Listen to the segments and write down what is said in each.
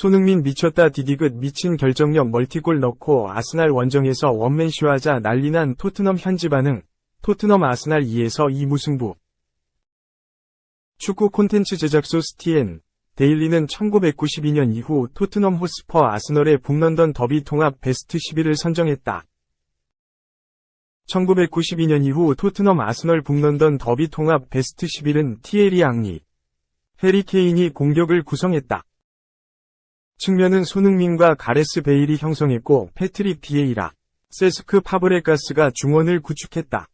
손흥민 미쳤다. 디디귿 미친 결정력 멀티골 넣고 아스날 원정에서 원맨쇼하자 난리난 토트넘 현지 반응. 토트넘 아스날 2-2 무승부. 축구 콘텐츠 제작소 스티엔 데일리는 1992년 이후 토트넘 호스퍼 아스널의 북런던 더비 통합 베스트 11을 선정했다. 1992년 이후 토트넘 아스널 북런던 더비 통합 베스트 11은 티에리 앙리, 해리 케인이 공격을 구성했다. 측면은 손흥민과 가레스 베일이 형성했고 패트릭 비에이라, 세스크 파브레가스가 중원을 구축했다.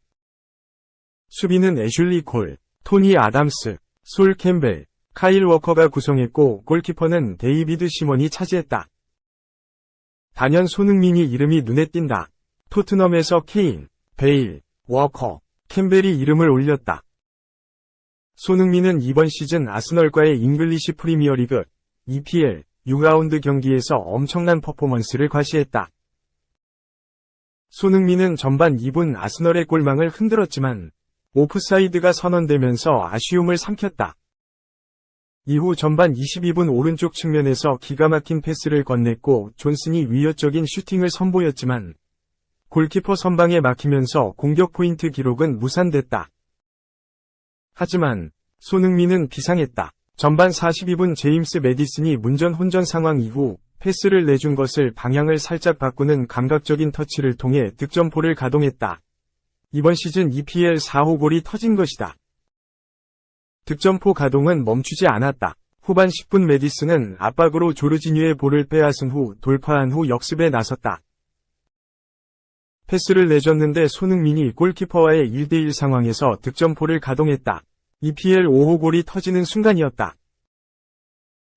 수비는 애슐리 콜, 토니 아담스, 솔 캠벨, 카일 워커가 구성했고 골키퍼는 데이비드 시몬이 차지했다. 단연 손흥민이 이름이 눈에 띈다. 토트넘에서 케인, 베일, 워커, 캠벨이 이름을 올렸다. 손흥민은 이번 시즌 아스널과의 잉글리시 프리미어리그, EPL, 6라운드 경기에서 엄청난 퍼포먼스를 과시했다. 손흥민은 전반 2분 아스널의 골망을 흔들었지만 오프사이드가 선언되면서 아쉬움을 삼켰다. 이후 전반 22분 오른쪽 측면에서 기가 막힌 패스를 건넸고 존슨이 위협적인 슈팅을 선보였지만 골키퍼 선방에 막히면서 공격 포인트 기록은 무산됐다. 하지만 손흥민은 비상했다. 전반 42분 제임스 매디슨이 문전 혼전 상황 이후 패스를 내준 것을 방향을 살짝 바꾸는 감각적인 터치를 통해 득점포를 가동했다. 이번 시즌 EPL 4호 골이 터진 것이다. 득점포 가동은 멈추지 않았다. 후반 10분 매디슨은 압박으로 조르지뉴의 볼을 빼앗은 후 돌파한 후 역습에 나섰다. 패스를 내줬는데 손흥민이 골키퍼와의 1대1 상황에서 득점포를 가동했다. EPL 5호 골이 터지는 순간이었다.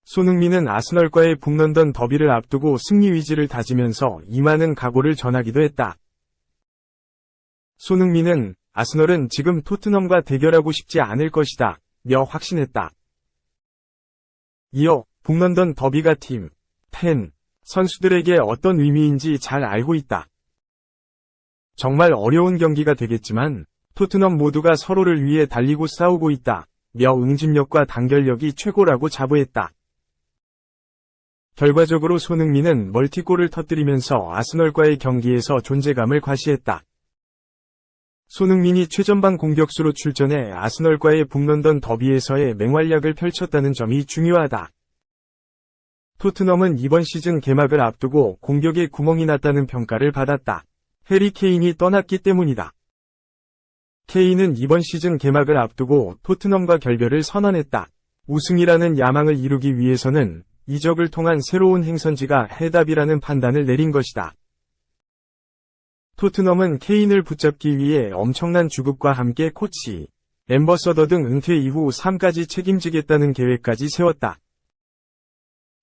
손흥민은 아스널과의 북런던 더비를 앞두고 승리 의지를 다지면서 임하는 각오를 전하기도 했다. 손흥민은 아스널은 지금 토트넘과 대결하고 싶지 않을 것이다 며 확신했다. 이어 북런던 더비가 팀, 팬, 선수들에게 어떤 의미인지 잘 알고 있다. 정말 어려운 경기가 되겠지만 토트넘 모두가 서로를 위해 달리고 싸우고 있다 며 응집력과 단결력이 최고라고 자부했다. 결과적으로 손흥민은 멀티골을 터뜨리면서 아스널과의 경기에서 존재감을 과시했다. 손흥민이 최전방 공격수로 출전해 아스널과의 북런던 더비에서의 맹활약을 펼쳤다는 점이 중요하다. 토트넘은 이번 시즌 개막을 앞두고 공격에 구멍이 났다는 평가를 받았다. 해리 케인이 떠났기 때문이다. 케인은 이번 시즌 개막을 앞두고 토트넘과 결별을 선언했다. 우승이라는 야망을 이루기 위해서는 이적을 통한 새로운 행선지가 해답이라는 판단을 내린 것이다. 토트넘은 케인을 붙잡기 위해 엄청난 주급과 함께 코치, 앰버서더 등 은퇴 이후 3까지 책임지겠다는 계획까지 세웠다.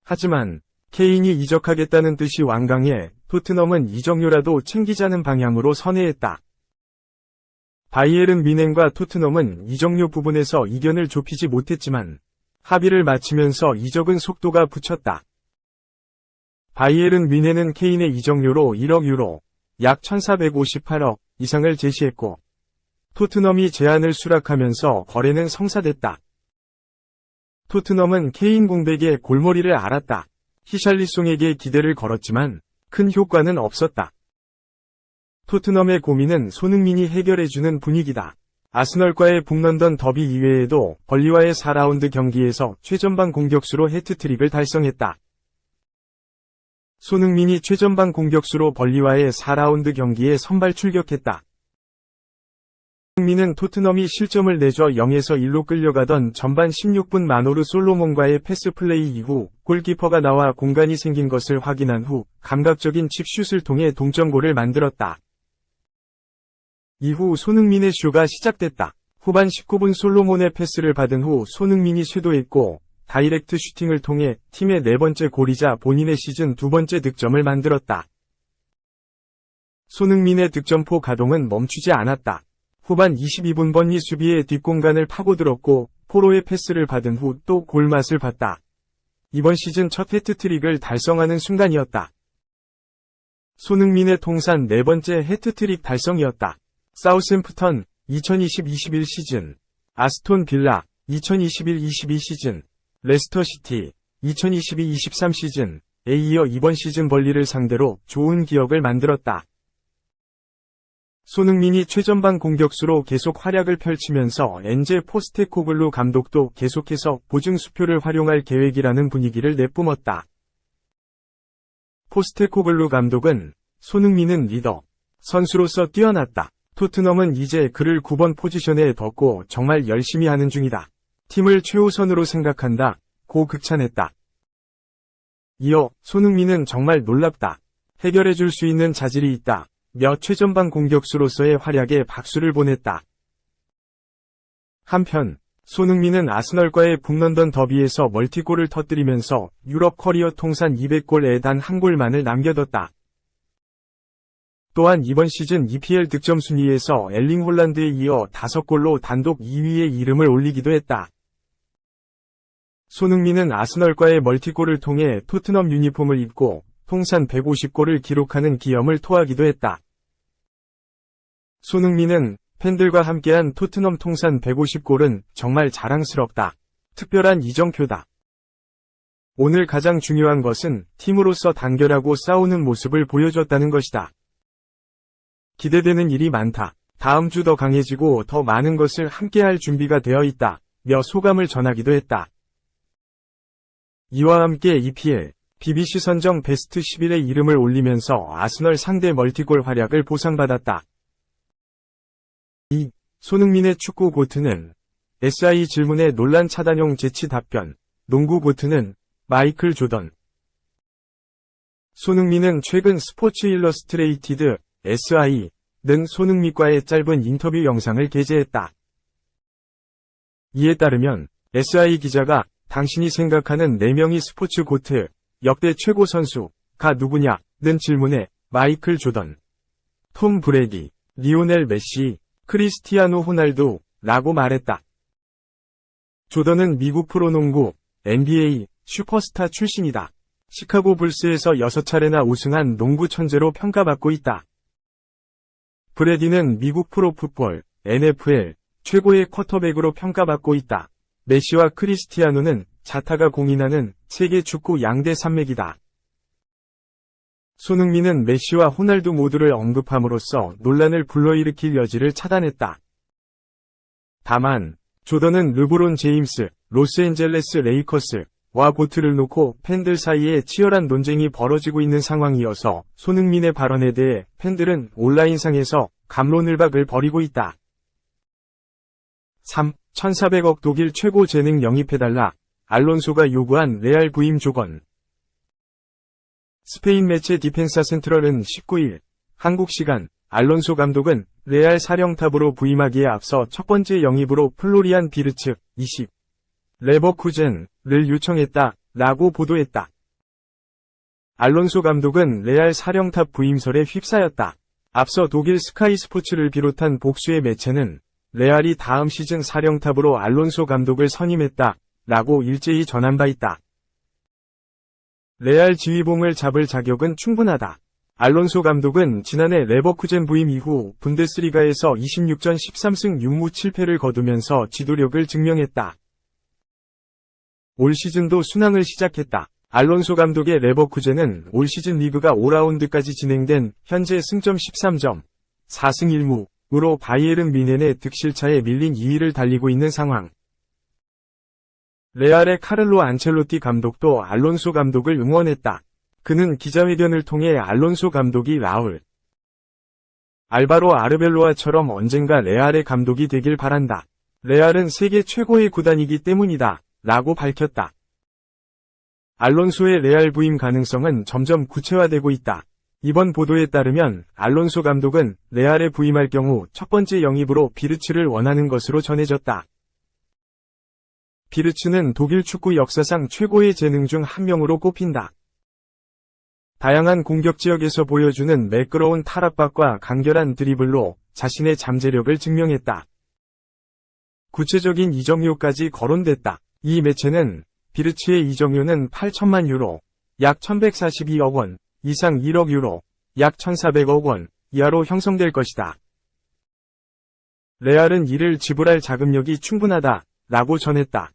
하지만 케인이 이적하겠다는 뜻이 완강해 토트넘은 이적료라도 챙기자는 방향으로 선회했다. 바이에른 뮌헨과 토트넘은 이적료 부분에서 이견을 좁히지 못했지만 합의를 마치면서 이적은 속도가 붙였다. 바이에른 뮌헨은 케인의 이적료로 1억 유로, 약 1458억 이상을 제시했고 토트넘이 제안을 수락하면서 거래는 성사됐다. 토트넘은 케인 공백의 골머리를 알았다. 히샬리송에게 기대를 걸었지만 큰 효과는 없었다. 토트넘의 고민은 손흥민이 해결해주는 분위기다. 아스널과의 북런던 더비 이외에도 벌리와의 4라운드 경기에서 최전방 공격수로 해트트릭을 달성했다. 손흥민이 최전방 공격수로 벌리와의 4라운드 경기에 선발 출격했다. 손흥민은 토트넘이 실점을 내줘 0에서 1로 끌려가던 전반 16분 마노르 솔로몬과의 패스 플레이 이후 골키퍼가 나와 공간이 생긴 것을 확인한 후 감각적인 칩슛을 통해 동점골을 만들었다. 이후 손흥민의 쇼가 시작됐다. 후반 19분 솔로몬의 패스를 받은 후 손흥민이 쇄도했고 다이렉트 슈팅을 통해 팀의 4번째 골이자 본인의 시즌 2번째 득점을 만들었다. 손흥민의 득점포 가동은 멈추지 않았다. 후반 22분 번니 수비의 뒷공간을 파고들었고 포로의 패스를 받은 후 또 골맛을 봤다. 이번 시즌 첫 해트트릭을 달성하는 순간이었다. 손흥민의 통산 4번째 해트트릭 달성이었다. 사우샘프턴, 2020-21 시즌, 아스톤 빌라, 2021-22 시즌, 레스터 시티, 2022-23 시즌, 에 이어 이번 시즌 벌리를 상대로 좋은 기억을 만들었다. 손흥민이 최전방 공격수로 계속 활약을 펼치면서 엔제 포스테코글루 감독도 계속해서 보증 수표를 활용할 계획이라는 분위기를 내뿜었다. 포스테코글루 감독은 손흥민은 리더, 선수로서 뛰어났다. 토트넘은 이제 그를 9번 포지션에 뒀고 정말 열심히 하는 중이다. 팀을 최우선으로 생각한다. 고 극찬했다. 이어 손흥민은 정말 놀랍다. 해결해줄 수 있는 자질이 있다. 며 최전방 공격수로서의 활약에 박수를 보냈다. 한편 손흥민은 아스널과의 북런던 더비에서 멀티골을 터뜨리면서 유럽 커리어 통산 200골에 단 한 골만을 남겨뒀다. 또한 이번 시즌 EPL 득점 순위에서 엘링 홀란드에 이어 5골로 단독 2위에 이름을 올리기도 했다. 손흥민은 아스널과의 멀티골을 통해 토트넘 유니폼을 입고 통산 150골을 기록하는 기염을 토하기도 했다. 손흥민은 팬들과 함께한 토트넘 통산 150골은 정말 자랑스럽다. 특별한 이정표다. 오늘 가장 중요한 것은 팀으로서 단결하고 싸우는 모습을 보여줬다는 것이다. 기대되는 일이 많다. 다음 주 더 강해지고 더 많은 것을 함께할 준비가 되어 있다. 며 소감을 전하기도 했다. 이와 함께 EPL, BBC 선정 베스트 11에 이름을 올리면서 아스널 상대 멀티골 활약을 보상받았다. 2. 손흥민의 축구 고트는 SI 질문에 논란 차단용 재치 답변. 농구 고트는 마이클 조던. 손흥민은 최근 스포츠 일러스트레이티드 SI는 손흥민과의 짧은 인터뷰 영상을 게재했다. 이에 따르면 SI 기자가 당신이 생각하는 4명의 스포츠 고트, 역대 최고 선수가 누구냐?는 질문에 마이클 조던, 톰 브레디, 리오넬 메시, 크리스티아노 호날두라고 말했다. 조던은 미국 프로농구, NBA, 슈퍼스타 출신이다. 시카고 불스에서 6차례나 우승한 농구 천재로 평가받고 있다. 브레디는 미국 프로풋볼, NFL, 최고의 쿼터백으로 평가받고 있다. 메시와 크리스티아노는 자타가 공인하는 세계 축구 양대 산맥이다. 손흥민은 메시와 호날두 모두를 언급함으로써 논란을 불러일으킬 여지를 차단했다. 다만 조던은 르브론 제임스, 로스앤젤레스 레이커스와 고트를 놓고 팬들 사이에 치열한 논쟁이 벌어지고 있는 상황이어서 손흥민의 발언에 대해 팬들은 온라인상에서 갑론을박을 벌이고 있다. 3. 1,400억 독일 최고 재능 영입해달라. 알론소가 요구한 레알 부임 조건. 스페인 매체 디펜사 센트럴은 19일 한국 시간 알론소 감독은 레알 사령탑으로 부임하기에 앞서 첫 번째 영입으로 플로리안 비르츠 20 레버쿠젠을 요청했다 라고 보도했다. 알론소 감독은 레알 사령탑 부임설에 휩싸였다. 앞서 독일 스카이 스포츠를 비롯한 복수의 매체는 레알이 다음 시즌 사령탑으로 알론소 감독을 선임했다 라고 일제히 전한 바 있다. 레알 지휘봉을 잡을 자격은 충분하다. 알론소 감독은 지난해 레버쿠젠 부임 이후 분데스리가에서 26전 13승 6무 7패를 거두면서 지도력을 증명했다. 올 시즌도 순항을 시작했다. 알론소 감독의 레버쿠젠은 올 시즌 리그가 5라운드까지 진행된 현재 승점 13점, 4승 1무로 바이에른 뮌헨의 득실차에 밀린 2위를 달리고 있는 상황. 레알의 카를로 안첼로티 감독도 알론소 감독을 응원했다. 그는 기자회견을 통해 알론소 감독이 라울 알바로 아르벨로아처럼 언젠가 레알의 감독이 되길 바란다. 레알은 세계 최고의 구단이기 때문이다 라고 밝혔다. 알론소의 레알 부임 가능성은 점점 구체화되고 있다. 이번 보도에 따르면 알론소 감독은 레알에 부임할 경우 첫 번째 영입으로 비르츠를 원하는 것으로 전해졌다. 비르츠는 독일 축구 역사상 최고의 재능 중 한 명으로 꼽힌다. 다양한 공격 지역에서 보여주는 매끄러운 탈압박과 간결한 드리블로 자신의 잠재력을 증명했다. 구체적인 이적료까지 거론됐다. 이 매체는 비르츠의 이적료는 8천만 유로, 약 1142억 원 이상 1억 유로, 약 1400억 원 이하로 형성될 것이다. 레알은 이를 지불할 자금력이 충분하다, 라고 전했다.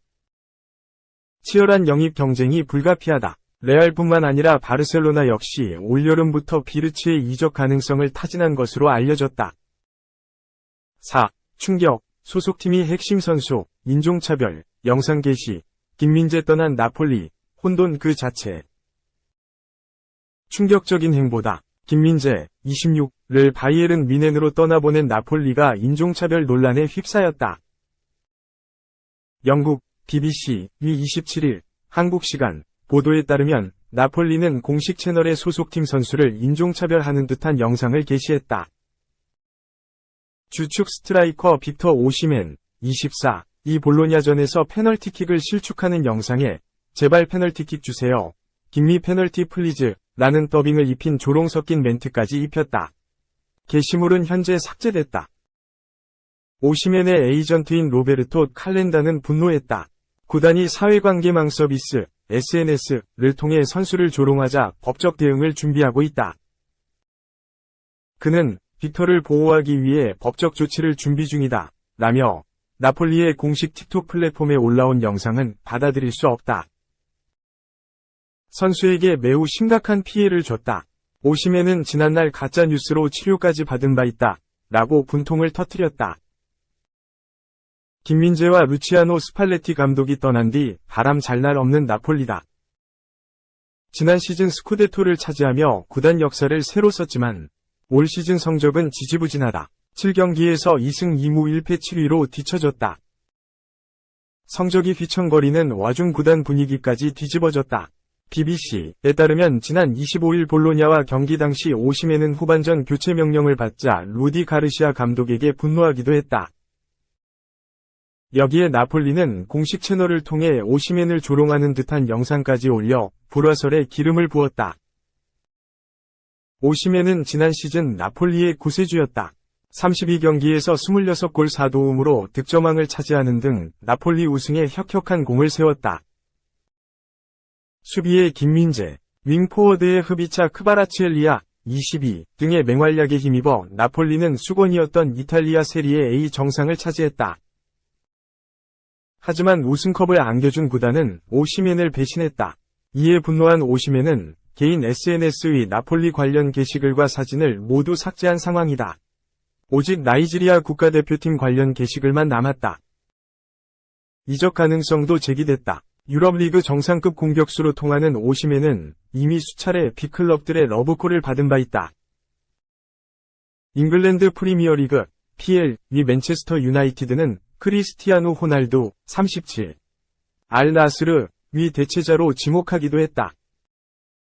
치열한 영입 경쟁이 불가피하다. 레알뿐만 아니라 바르셀로나 역시 올여름부터 비르치의 이적 가능성을 타진한 것으로 알려졌다. 4. 충격, 소속팀이 핵심 선수, 인종차별, 영상 게시, 김민재 떠난 나폴리, 혼돈 그 자체. 충격적인 행보다. 김민재, 26를 바이에른 뮌헨으로 떠나보낸 나폴리가 인종차별 논란에 휩싸였다. 영국, BBC, 27일, 한국 시간, 보도에 따르면 나폴리는 공식 채널의 소속팀 선수를 인종차별하는 듯한 영상을 게시했다. 주축 스트라이커 빅터 오시멘, 24, 이 볼로냐전에서 페널티킥을 실축하는 영상에 제발 페널티킥 주세요. 김미 페널티 플리즈 라는 더빙을 입힌 조롱 섞인 멘트까지 입혔다. 게시물은 현재 삭제됐다. 오시멘의 에이전트인 로베르토 칼렌다는 분노했다. 구단이 사회관계망 서비스, SNS를 통해 선수를 조롱하자 법적 대응을 준비하고 있다. 그는 빅터를 보호하기 위해 법적 조치를 준비 중이다. 라며 나폴리의 공식 틱톡 플랫폼에 올라온 영상은 받아들일 수 없다. 선수에게 매우 심각한 피해를 줬다. 오시멘은 지난날 가짜뉴스로 치료까지 받은 바 있다. 라고 분통을 터뜨렸다. 김민재와 루치아노 스팔레티 감독이 떠난 뒤 바람 잘 날 없는 나폴리다. 지난 시즌 스쿠데토를 차지하며 구단 역사를 새로 썼지만 올 시즌 성적은 지지부진하다. 7경기에서 2승 2무 1패 7위로 뒤처졌다. 성적이 휘청거리는 와중 구단 분위기까지 뒤집어졌다. BBC에 따르면 지난 25일 볼로냐와 경기 당시 오시멘은 후반전 교체 명령을 받자 루디 가르시아 감독에게 분노하기도 했다. 여기에 나폴리는 공식 채널을 통해 오시멘을 조롱하는 듯한 영상까지 올려 불화설에 기름을 부었다. 오시멘은 지난 시즌 나폴리의 구세주였다. 32경기에서 26골 4도움으로 득점왕을 차지하는 등 나폴리 우승에 혁혁한 공을 세웠다. 수비의 김민재, 윙포워드의 흡이차 크바라치엘리아, 22 등의 맹활약에 힘입어 나폴리는 수건이었던 이탈리아 세리에 A 정상을 차지했다. 하지만 우승컵을 안겨준 구단은 오시멘을 배신했다. 이에 분노한 오시멘은 개인 SNS의 나폴리 관련 게시글과 사진을 모두 삭제한 상황이다. 오직 나이지리아 국가대표팀 관련 게시글만 남았다. 이적 가능성도 제기됐다. 유럽리그 정상급 공격수로 통하는 오시멘은 이미 수차례 빅클럽들의 러브콜을 받은 바 있다. 잉글랜드 프리미어리그 PL 위 맨체스터 유나이티드는 크리스티아누 호날두 37 알 나스르 위 대체자로 지목하기도 했다.